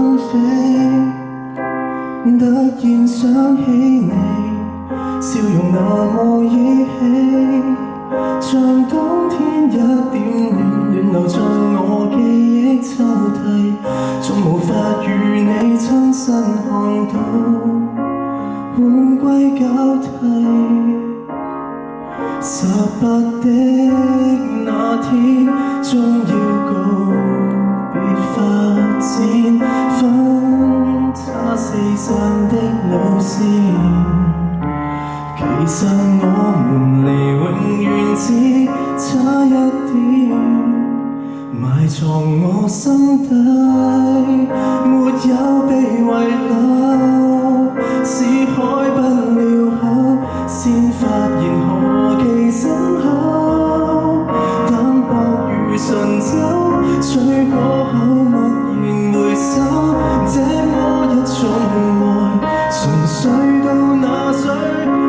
想飛，突然想起你，笑容那麼依稀，像冬天一點暖暖流進我記憶抽屜，總無法與你親身看到換季交替。18的那天，終要告別發展，分叉四散的路線。其實我們離永遠只差一點，埋藏我心底，沒有被遺留，是開不了口，先發現何其深厚。淡薄如醇酒，醉過後默然回首，這麼一種愛，純粹到那水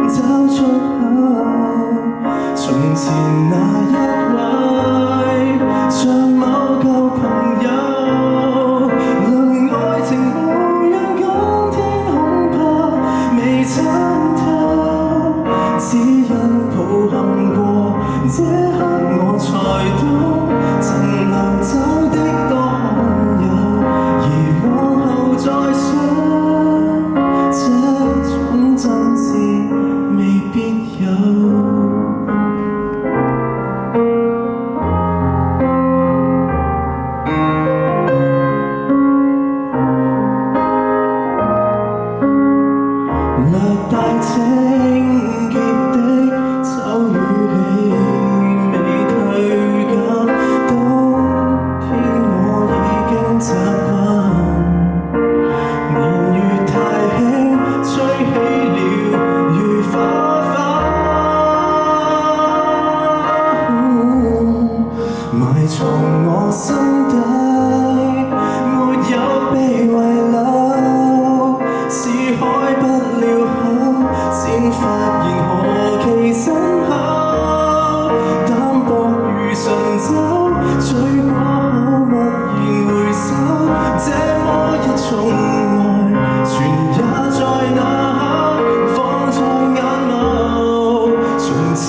找出口。從前那一位，像某舊朋友，論愛情模樣，今天恐怕未參透，只因抱憾過這刻我才懂，曾流走的多罕有，而往後再想，這種真摯未必有。略帶清潔的酒語氣未退減，冬天我已經習慣，年月太輕，吹起了如花瓣，埋藏我心底，沒有被遺留，是開不了口，先發現何其深厚。淡薄如醇酒，醉過後默然回首，這麼一種愛，全也在那刻放在眼眸。從前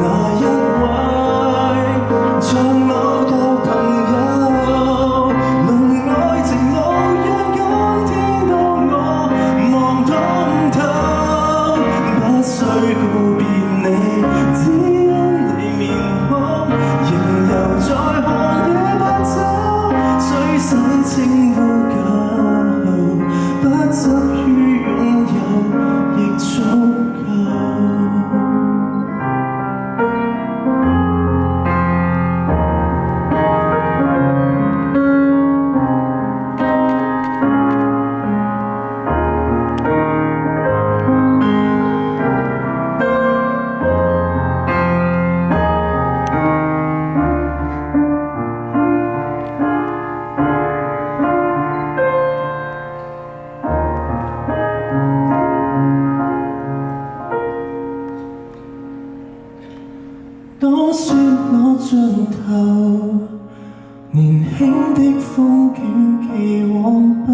那一位，像某舊朋友，論愛情模樣，今天當我望通透，不需告別你，只因你面孔仍留在寒夜不走，雖洗清污舊，不執於擁有亦足夠。多說我盡頭，年輕的風景既往不